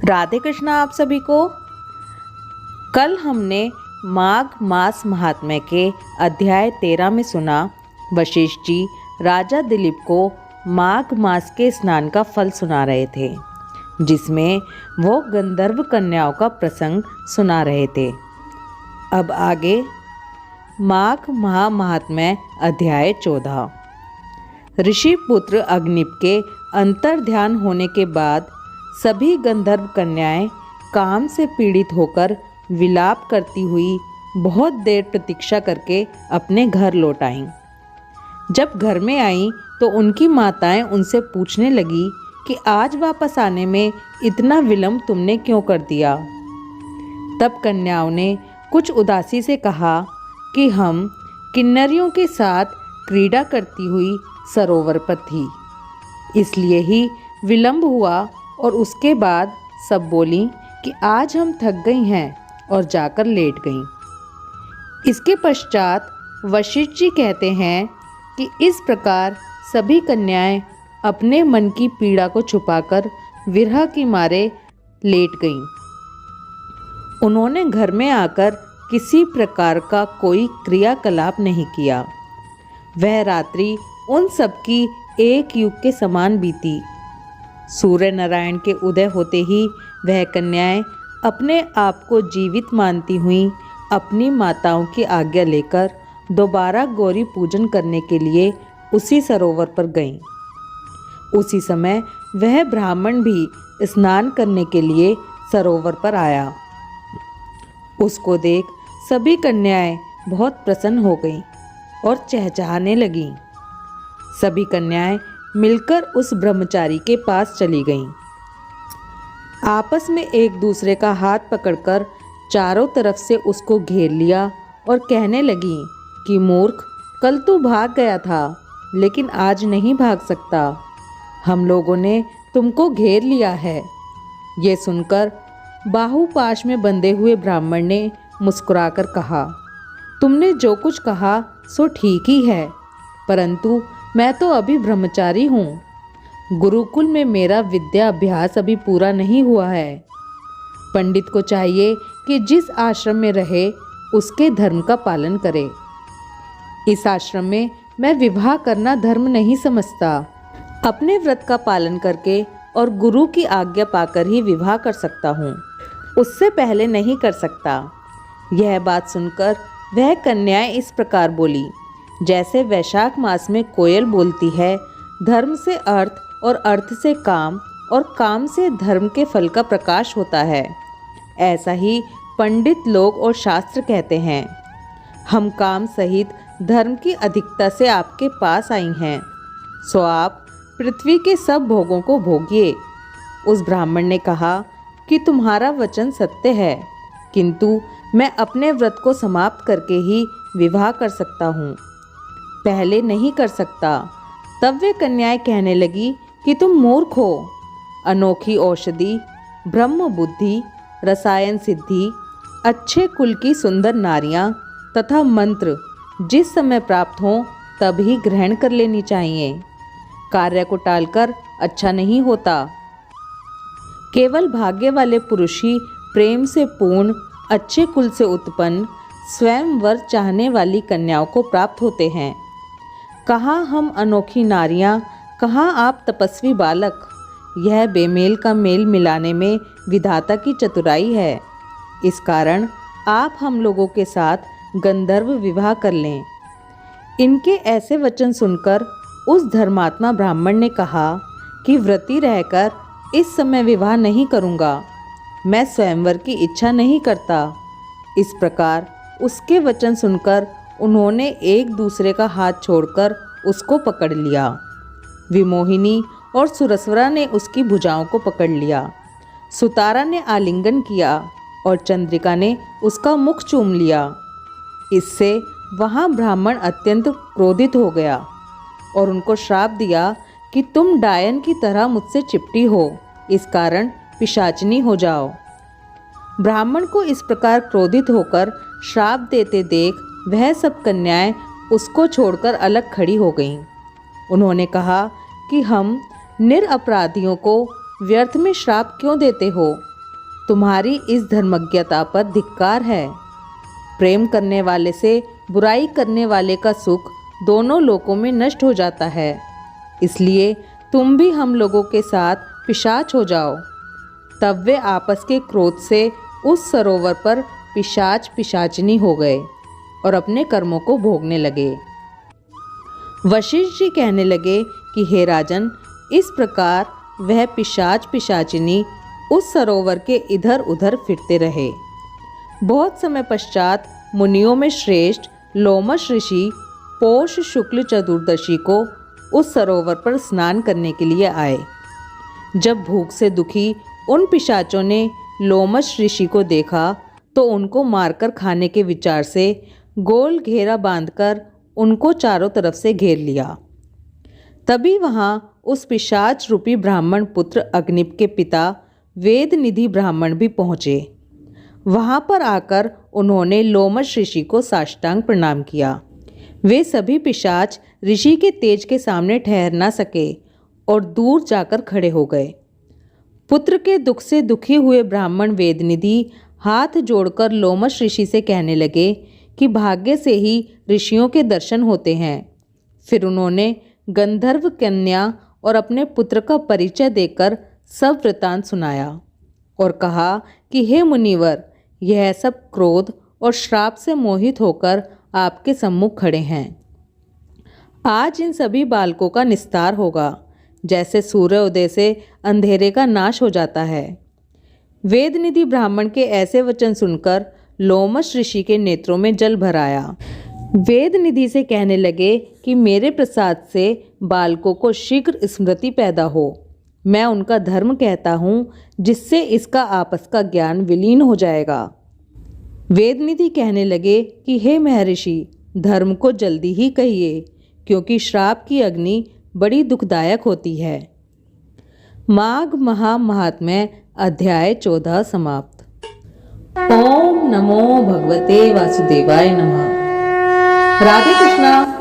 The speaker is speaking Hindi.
राधे कृष्णा आप सभी को। कल हमने माघ मास महात्म्य के अध्याय 13 में सुना वशिष्ठ जी राजा दिलीप को माघ मास के स्नान का फल सुना रहे थे, जिसमें वो गंधर्व कन्याओं का प्रसंग सुना रहे थे। अब आगे माघ महात्म्य अध्याय 14। ऋषि पुत्र अग्निप के अंतर ध्यान होने के बाद सभी गंधर्व कन्याएं काम से पीड़ित होकर विलाप करती हुई बहुत देर प्रतीक्षा करके अपने घर लौट आईं। जब घर में आईं तो उनकी माताएं उनसे पूछने लगी कि आज वापस आने में इतना विलंब तुमने क्यों कर दिया। तब कन्याओं ने कुछ उदासी से कहा कि हम किन्नरियों के साथ क्रीड़ा करती हुई सरोवर पर थी, इसलिए ही विलंब हुआ। और उसके बाद सब बोली कि आज हम थक गई हैं और जाकर लेट गईं। इसके पश्चात वशिष्ठ जी कहते हैं कि इस प्रकार सभी कन्याएं अपने मन की पीड़ा को छुपाकर विरह की मारे लेट गईं। उन्होंने घर में आकर किसी प्रकार का कोई क्रियाकलाप नहीं किया। वह रात्रि उन सबकी एक युग के समान बीती। सूर्य नारायण के उदय होते ही वह कन्याएं अपने आप को जीवित मानती हुई अपनी माताओं की आज्ञा लेकर दोबारा गौरी पूजन करने के लिए उसी सरोवर पर गईं। उसी समय वह ब्राह्मण भी स्नान करने के लिए सरोवर पर आया। उसको देख सभी कन्याएं बहुत प्रसन्न हो गईं और चहचहाने लगीं। सभी कन्याएं मिलकर उस ब्रह्मचारी के पास चली गईं। आपस में एक दूसरे का हाथ पकड़कर चारों तरफ से उसको घेर लिया और कहने लगी कि मूर्ख, कल तू भाग गया था लेकिन आज नहीं भाग सकता। हम लोगों ने तुमको घेर लिया है। ये सुनकर बाहुपाश में बंधे हुए ब्राह्मण ने मुस्कुराकर कहा, तुमने जो कुछ कहा सो ठीक ही है, परंतु मैं तो अभी ब्रह्मचारी हूँ। गुरुकुल में मेरा विद्या अभ्यास अभी पूरा नहीं हुआ है। पंडित को चाहिए कि जिस आश्रम में रहे उसके धर्म का पालन करे। इस आश्रम में मैं विवाह करना धर्म नहीं समझता। अपने व्रत का पालन करके और गुरु की आज्ञा पाकर ही विवाह कर सकता हूँ, उससे पहले नहीं कर सकता। यह बात सुनकर वह कन्याएं इस प्रकार बोली जैसे वैशाख मास में कोयल बोलती है, धर्म से अर्थ और अर्थ से काम और काम से धर्म के फल का प्रकाश होता है। ऐसा ही पंडित लोग और शास्त्र कहते हैं। हम काम सहित धर्म की अधिकता से आपके पास आई हैं, सो आप पृथ्वी के सब भोगों को भोगिए। उस ब्राह्मण ने कहा कि तुम्हारा वचन सत्य है, किंतु मैं अपने व्रत को समाप्त करके ही विवाह कर सकता हूँ, पहले नहीं कर सकता। तब वे कन्याएं कहने लगी कि तुम मूर्ख हो। अनोखी औषधि, ब्रह्म बुद्धि, रसायन सिद्धि, अच्छे कुल की सुंदर नारियां तथा मंत्र जिस समय प्राप्त हों तब ही ग्रहण कर लेनी चाहिए। कार्य को टालकर अच्छा नहीं होता। केवल भाग्य वाले पुरुष ही प्रेम से पूर्ण, अच्छे कुल से उत्पन्न, स्वयं वर चाहने वाली कन्याओं को प्राप्त होते हैं। कहाँ हम अनोखी नारियां, कहाँ आप तपस्वी बालक। यह बेमेल का मेल मिलाने में विधाता की चतुराई है। इस कारण आप हम लोगों के साथ गंधर्व विवाह कर लें। इनके ऐसे वचन सुनकर उस धर्मात्मा ब्राह्मण ने कहा कि व्रती रहकर इस समय विवाह नहीं करूँगा, मैं स्वयंवर की इच्छा नहीं करता। इस प्रकार उसके वचन सुनकर उन्होंने एक दूसरे का हाथ छोड़कर उसको पकड़ लिया। विमोहिनी और सुरस्वरा ने उसकी भुजाओं को पकड़ लिया। सुतारा ने आलिंगन किया और चंद्रिका ने उसका मुख चूम लिया। इससे वहाँ ब्राह्मण अत्यंत क्रोधित हो गया और उनको श्राप दिया कि तुम डायन की तरह मुझसे चिपटी हो, इस कारण पिशाचिनी हो जाओ। ब्राह्मण को इस प्रकार क्रोधित होकर श्राप देते देख वह सब कन्याएं उसको छोड़कर अलग खड़ी हो गईं। उन्होंने कहा कि हम निरपराधियों को व्यर्थ में श्राप क्यों देते हो। तुम्हारी इस धर्मज्ञता पर धिक्कार है। प्रेम करने वाले से बुराई करने वाले का सुख दोनों लोकों में नष्ट हो जाता है। इसलिए तुम भी हम लोगों के साथ पिशाच हो जाओ। तब वे आपस के क्रोध से उस सरोवर पर पिशाच पिशाचिनी हो गए और अपने कर्मों को भोगने लगे। वशिष्ठ जी कहने लगे कि हे राजन, इस प्रकार वह पिशाच पिशाचिनी उस सरोवर के इधर उधर फिरते रहे। बहुत समय पश्चात मुनियों में श्रेष्ठ लोमश ऋषि पौष शुक्ल चतुर्दशी को उस सरोवर पर स्नान करने के लिए आए। जब भूख से दुखी उन पिशाचों ने लोमश ऋषि को देखा तो उनको मारकर खाने के विचार से गोल घेरा बांधकर उनको चारों तरफ से घेर लिया। तभी वहाँ उस पिशाच रूपी ब्राह्मण पुत्र अग्निप के पिता वेद निधि ब्राह्मण भी पहुँचे। वहाँ पर आकर उन्होंने लोमश ऋषि को साष्टांग प्रणाम किया। वे सभी पिशाच ऋषि के तेज के सामने ठहर ना सके और दूर जाकर खड़े हो गए। पुत्र के दुख से दुखी हुए ब्राह्मण वेदनिधि हाथ जोड़कर लोमश ऋषि से कहने लगे कि भाग्य से ही ऋषियों के दर्शन होते हैं। फिर उन्होंने गंधर्व कन्या और अपने पुत्र का परिचय देकर सब वृतांत सुनाया और कहा कि हे मुनिवर, यह सब क्रोध और श्राप से मोहित होकर आपके सम्मुख खड़े हैं। आज इन सभी बालकों का निस्तार होगा, जैसे सूर्योदय से अंधेरे का नाश हो जाता है। वेदनिधि ब्राह्मण के ऐसे वचन सुनकर लोमश ऋषि के नेत्रों में जल भर आया। वेदनिधि से कहने लगे कि मेरे प्रसाद से बालकों को शीघ्र स्मृति पैदा हो। मैं उनका धर्म कहता हूँ, जिससे इसका आपस का ज्ञान विलीन हो जाएगा। वेदनिधि कहने लगे कि हे महर्षि, धर्म को जल्दी ही कहिए, क्योंकि श्राप की अग्नि बड़ी दुखदायक होती है। माघ महात्म्य अध्याय 14 समाप्त। ओम नमो भगवते वासुदेवाय नमः। राधे कृष्णा।